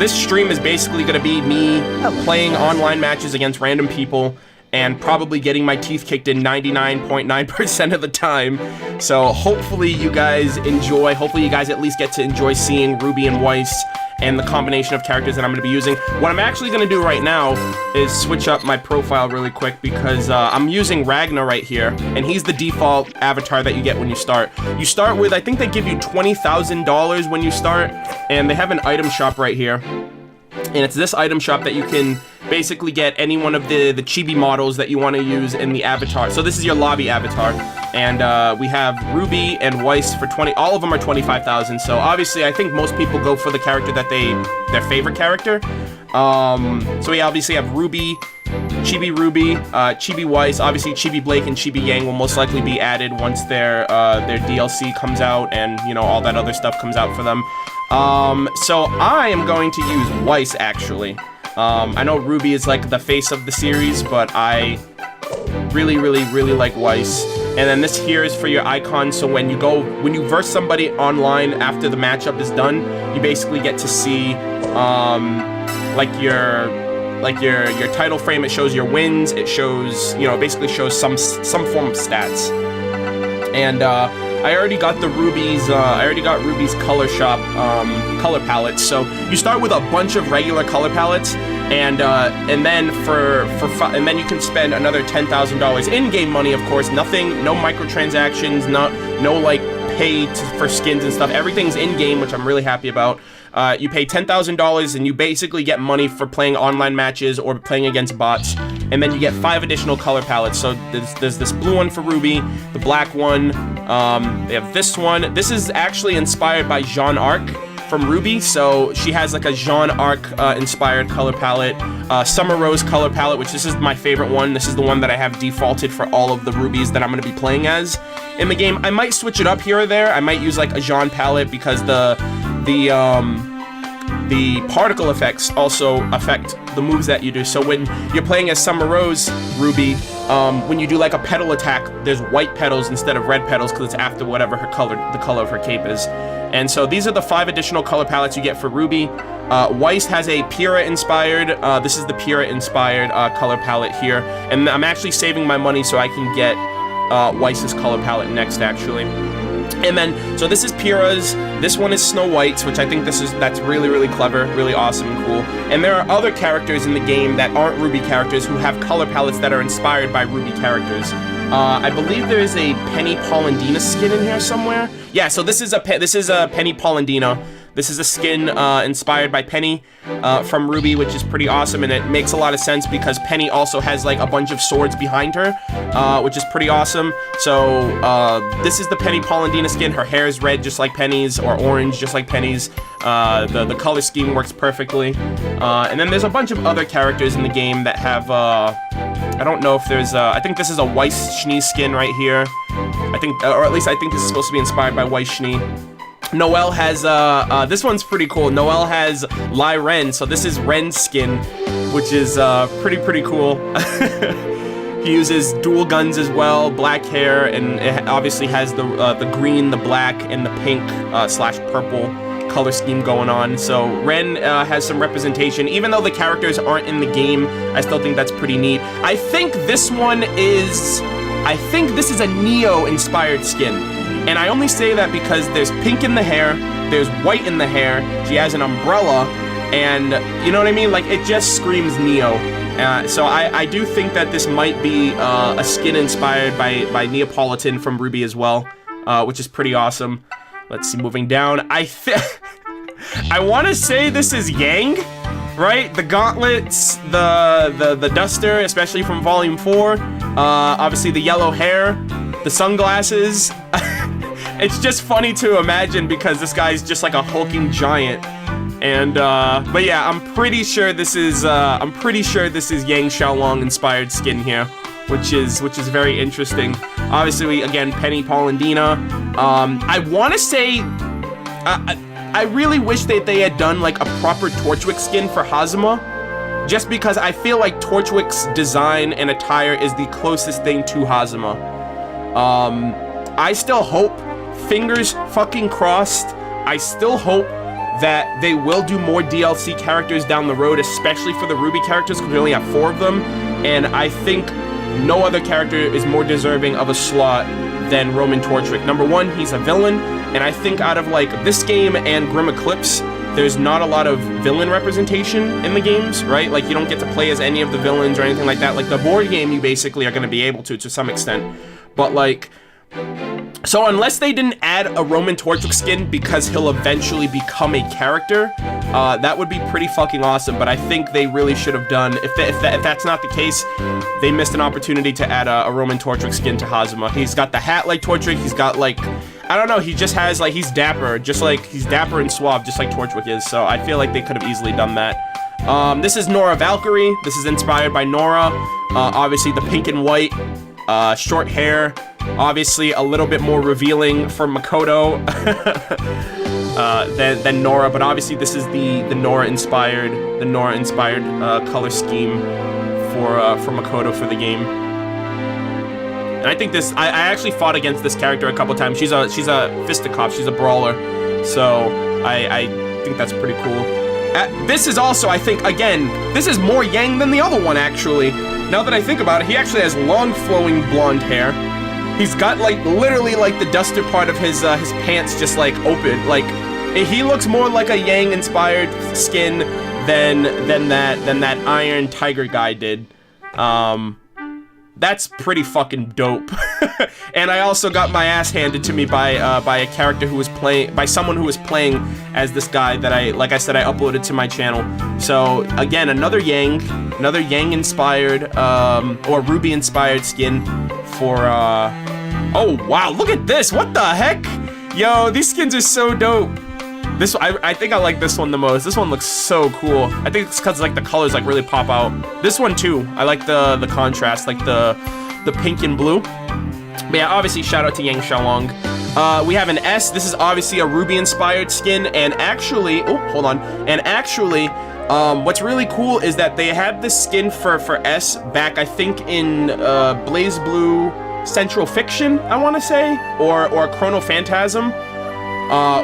this stream is basically going to be me playing online matches against random people and probably getting my teeth kicked in 99.9% of the time. So hopefully you guys enjoy, hopefully you guys at least get to enjoy seeing RWBY and Weiss and the combination of characters that I'm going to be using. What I'm actually going to do right now is switch up my profile really quick because I'm using Ragnar right here, and he's the default avatar that you get when you start. You start with, I think they give you $20,000 when you start, and they have an item shop right here. And it's this item shop that you can basically get any one of the chibi models that you want to use in the avatar. So this is your lobby avatar. And we have RWBY and Weiss for 20, all of them are 25,000. So obviously I think most people go for the character that their favorite character. So we obviously have RWBY, Chibi RWBY, Chibi Weiss, obviously Chibi Blake and Chibi Yang will most likely be added once their DLC comes out and, you know, all that other stuff comes out for them. So I am going to use Weiss, actually. I know RWBY is like the face of the series, but I really like Weiss. And then this here is for your icon, so when you verse somebody online after the matchup is done, you basically get to see, like your title frame. It shows your wins, it shows, you know, basically shows some form of stats. And, I already got the RWBY's color shop, color palettes. So you start with a bunch of regular color palettes, and then and then you can spend another $10,000 in-game money, of course. No microtransactions, no like pay for skins and stuff. Everything's in-game, which I'm really happy about. You pay $10,000 and you basically get money for playing online matches or playing against bots. And then you get 5 additional color palettes. So there's this blue one for RWBY, the black one, they have this one. This is actually inspired by Jeanne Arc from RWBY. So she has like a Jeanne Arc inspired color palette. Summer Rose color palette, which this is my favorite one. This is the one that I have defaulted for all of the RWBYs that I'm going to be playing as in the game. I might switch it up here or there. I might use like a Jeanne palette because the particle effects also affect the moves that you do. So when you're playing as Summer Rose RWBY, when you do like a petal attack, there's white petals instead of red petals because it's after whatever the color of her cape is. And so these are the 5 additional color palettes you get for RWBY. Weiss has a Pyrrha-inspired, this is the Pyrrha-inspired color palette here. And I'm actually saving my money so I can get Weiss's color palette next, actually. And then, so this is Pyrrha's, this one is Snow White's, which I think that's really clever, really awesome and cool. And there are other characters in the game that aren't RWBY characters who have color palettes that are inspired by RWBY characters. I believe there is a Penny Polendina skin in here somewhere. Yeah, so this is a Penny Polendina. This is a skin inspired by Penny from RWBY, which is pretty awesome, and it makes a lot of sense because Penny also has like a bunch of swords behind her, which is pretty awesome. So this is the Penny Polendina skin. Her hair is red just like Penny's, or orange just like Penny's. The color scheme works perfectly. And then there's a bunch of other characters in the game that have, I don't know if there's, I think this is a Weiss Schnee skin right here. I think, or at least I think this is supposed to be inspired by Weiss Schnee. Noelle has, this one's pretty cool. Noelle has Lai Ren, so this is Ren's skin, which is pretty cool. He uses dual guns as well, black hair, and it obviously has the green, the black, and the pink slash purple color scheme going on. So Ren has some representation. Even though the characters aren't in the game, I still think that's pretty neat. I think this is a Neo-inspired skin. And I only say that because there's pink in the hair, there's white in the hair, she has an umbrella, and you know what I mean? Like, it just screams Neo. So I do think that this might be a skin inspired by Neapolitan from RWBY as well, which is pretty awesome. Let's see, moving down. I want to say this is Yang, right? The gauntlets, the duster, especially from Volume 4. Obviously the yellow hair, the sunglasses. It's just funny to imagine because this guy's just like a hulking giant. And but yeah, I'm pretty sure this is Yang Xiaolong inspired skin here, which is very interesting. Obviously, again, Penny Polendina. I want to say, I really wish that they had done like a proper Torchwick skin for Hazama, just because I feel like Torchwick's design and attire is the closest thing to Hazama. I still hope, fingers fucking crossed, I still hope that they will do more DLC characters down the road, especially for the RWBY characters, because we only have 4 of them, and I think no other character is more deserving of a slot than Roman Torchwick. Number 1, he's a villain, and I think out of like this game and Grim Eclipse, there's not a lot of villain representation in the games, right? Like, you don't get to play as any of the villains or anything like that. Like, the board game, you basically are going to be able to some extent. But, like, so unless they didn't add a Roman Torchwick skin because he'll eventually become a character, that would be pretty fucking awesome. But I think they really should have done, if that's not the case, they missed an opportunity to add a Roman Torchwick skin to Hazuma. He's got the hat like Torchwick, he's got like, I don't know, he just has like, he's dapper, just like, he's dapper and suave, just like Torchwick is, so I feel like they could have easily done that. This is Nora Valkyrie, this is inspired by Nora, obviously the pink and white, short hair, obviously a little bit more revealing for Makoto than Nora, but obviously this is the Nora-inspired color scheme for Makoto for the game. And I think this, I actually fought against this character a couple times. She's a fisticuff, she's a brawler, so I think that's pretty cool. This is also, I think, again, this is more Yang than the other one, actually. Now that I think about it, he actually has long flowing blonde hair. He's got like literally like the duster part of his pants just like open. Like, he looks more like a Yang inspired skin than that Iron Tiger guy did. That's pretty fucking dope. And I also got my ass handed to me by a character who was playing, by someone who was playing as this guy that like I said, I uploaded to my channel. So again, another Yang inspired, or RWBY inspired skin for, oh wow, look at this, what the heck? Yo, these skins are so dope. This, I think I like this one the most. This one looks so cool. I think it's because like the colors like really pop out. This one too. I like the contrast, like the pink and blue. But yeah, obviously shout out to Yang Xiaolong. We have an S. This is obviously a RWBY inspired skin, and actually, oh hold on. And actually, what's really cool is that they had this skin for S back, I think in Blazblue Central Fiction, I want to say, or Chrono Phantasm.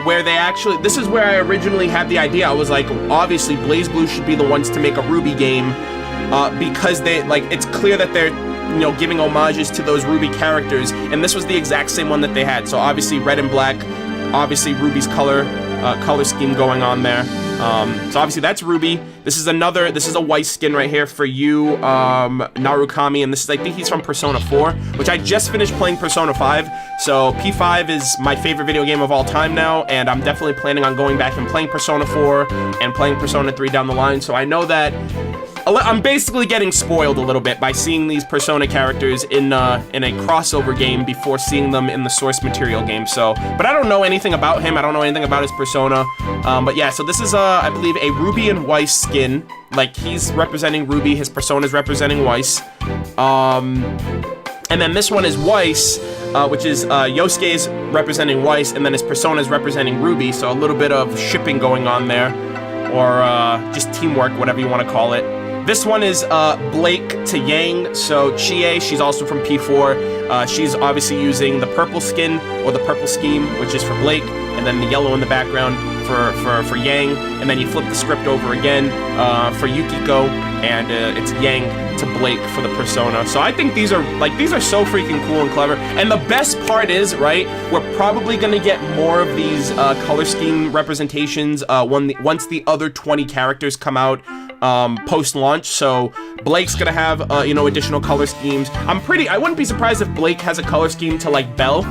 Where they actually, this is where I originally had the idea. I was like, obviously Blazblue should be the ones to make a RWBY game, because they, like, it's clear that they're, you know, giving homages to those RWBY characters, and this was the exact same one that they had. So obviously red and black, obviously RWBY's color scheme going on there. So obviously that's RWBY. This is a white skin right here for you, Narukami, and this is, I think he's from Persona 4, which I just finished playing Persona 5, so P5 is my favorite video game of all time now, and I'm definitely planning on going back and playing Persona 4 and playing Persona 3 down the line, so I know that I'm basically getting spoiled a little bit by seeing these Persona characters in a crossover game before seeing them in the source material game. So, but I don't know anything about him. I don't know anything about his persona. But yeah, so this is I believe a RWBY and Weiss skin. Like, he's representing RWBY, his persona is representing Weiss. And then this one is Weiss, which is Yosuke's representing Weiss, and then his persona is representing RWBY. So a little bit of shipping going on there, or just teamwork, whatever you want to call it. This one is Blake to Yang, so Chie, she's also from P4. She's obviously using the purple skin, or the purple scheme, which is for Blake, and then the yellow in the background for Yang, and then you flip the script over again for Yukiko, and it's Yang to Blake for the persona. So I think these are so freaking cool and clever. And the best part is, right, we're probably gonna get more of these color scheme representations once the other 20 characters come out post-launch. So Blake's gonna have additional color schemes. I wouldn't be surprised if Blake has a color scheme to like Belle,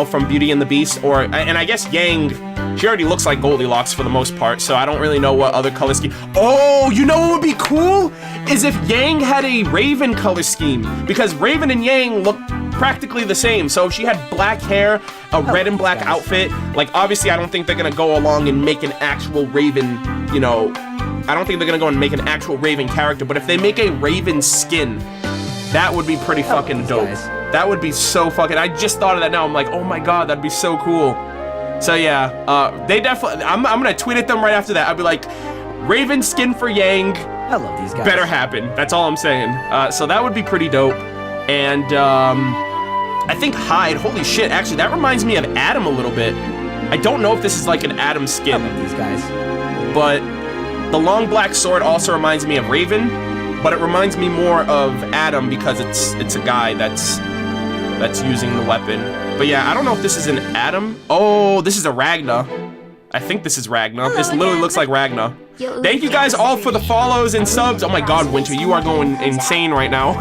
from Beauty and the Beast, and I guess Yang, she already looks like Goldilocks for the most part, so I don't really know what other color scheme. Oh, you know what would be cool? Is if Yang had a Raven color scheme, because Raven and Yang look practically the same. So if she had black hair, a red and black outfit, like obviously I don't think they're gonna go along and make an actual Raven, I don't think they're gonna go and make an actual Raven character, but if they make a Raven skin, that would be pretty fucking dope. That would be so fucking, I just thought of that now, I'm like, oh my god, that'd be so cool. So yeah, they definitely, I'm gonna tweet at them right after that. I'll be like, Raven skin for Yang, I love these guys. Better happen, that's all I'm saying. So that would be pretty dope. And I think Hyde, holy shit, actually that reminds me of Adam a little bit. I don't know if this is like an Adam skin. These guys. But the long black sword also reminds me of Raven, but it reminds me more of Adam because it's a guy that's using the weapon. But yeah, I don't know if this is an Adam. Oh, this is a Ragna. I think this is Ragna. This literally looks like Ragna. Thank you guys all for the follows and subs. Oh my god, Winter, you are going insane right now.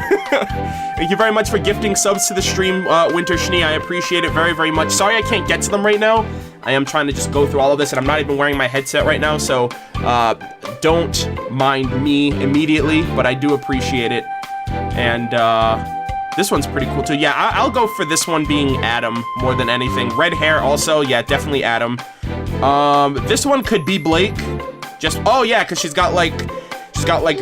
Thank you very much for gifting subs to the stream, Winter Schnee. I appreciate it very, very much. Sorry I can't get to them right now. I am trying to just go through all of this, and I'm not even wearing my headset right now, so don't mind me immediately, but I do appreciate it. And this one's pretty cool too. Yeah, I'll go for this one being Adam more than anything. Red hair also, yeah, definitely Adam. This one could be Blake. Just, oh yeah, because she's got like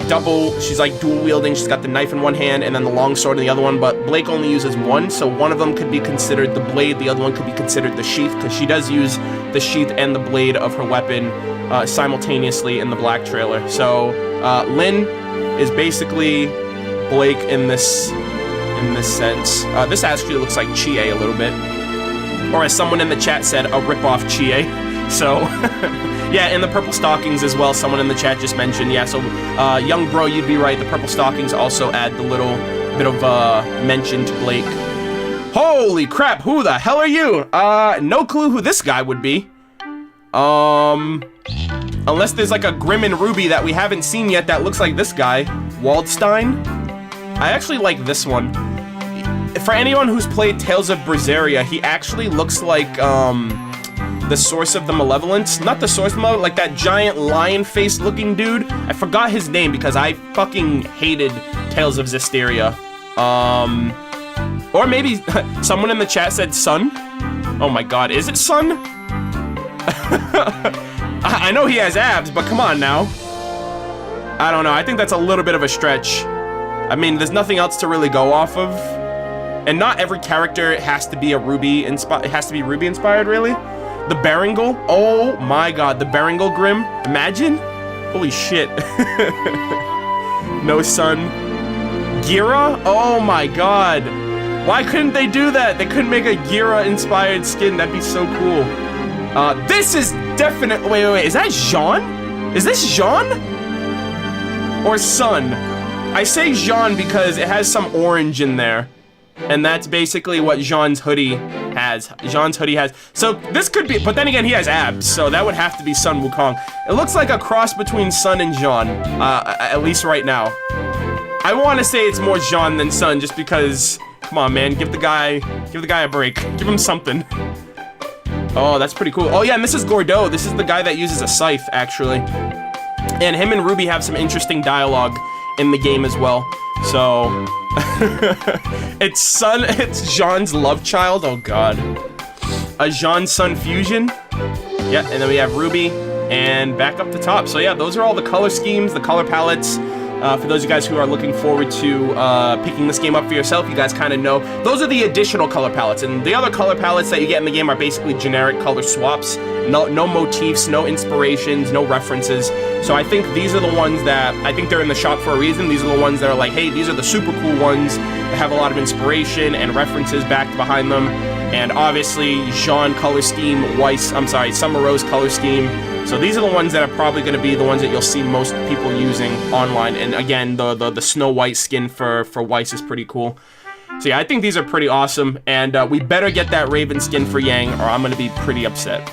double, she's like dual wielding. She's got the knife in one hand and then the long sword in the other one, but Blake only uses one, so one of them could be considered the blade, the other one could be considered the sheath, because she does use the sheath and the blade of her weapon simultaneously in the black trailer. So Lynn is basically Blake in this sense. This actually looks like Chie a little bit, or as someone in the chat said, a rip-off Chie. So yeah, and the purple stockings as well, someone in the chat just mentioned. Yeah, so young bro, you'd be right, the purple stockings also add the little bit of mention to Blake. Holy crap, who the hell are you? No clue who this guy would be. Unless there's like a Grim and Ruby that we haven't seen yet that looks like this guy, Waldstein. I actually like this one. For anyone who's played Tales of Berseria, he actually looks like the Source of the Malevolence. Not the Source of the Malevolence, like that giant lion face looking dude. I forgot his name because I fucking hated Tales of Zestiria. Or maybe someone in the chat said Sun. Oh my god, is it Sun? I know he has abs, but come on now. I don't know, I think that's a little bit of a stretch. I mean, there's nothing else to really go off of. And not every character has to be a RWBY inspired. It has to be RWBY inspired, really. The Berengal. Oh my god, the Berengal Grim. Imagine. Holy shit. No Sun. Gira? Oh my god. Why couldn't they do that? They couldn't make a Gira inspired skin. That'd be so cool. This is definitely. Wait. Is that Jean? Is this Jean? Or Sun? I say Jean because it has some orange in there. And that's basically what Jean's hoodie has. Jean's hoodie has. So this could be, but then again, he has abs, so that would have to be Sun Wukong. It looks like a cross between Sun and Jean, at least right now. I want to say it's more Jean than Sun, just because. Come on, man, give the guy a break. Give him something. Oh, that's pretty cool. Oh yeah, and this is Gordeau. This is the guy that uses a scythe, actually. And him and RWBY have some interesting dialogue in the game as well. So. It's Jean's love child. Oh god. A Jean-Sun fusion. Yeah, and then we have RWBY and back up the top. So yeah, those are all the color schemes, the color palettes. For those of you guys who are looking forward to picking this game up for yourself, you guys kind of know. Those are the additional color palettes, and the other color palettes that you get in the game are basically generic color swaps. No motifs, no inspirations, no references. So I think these are the ones that, I think they're in the shop for a reason. These are the ones that are like, hey, these are the super cool ones that have a lot of inspiration and references backed behind them. And obviously, Jean color scheme, Summer Rose color scheme. So these are the ones that are probably going to be the ones that you'll see most people using online. And again, the Snow White skin for Weiss is pretty cool. So yeah, I think these are pretty awesome. And we better get that Raven skin for Yang, or I'm going to be pretty upset.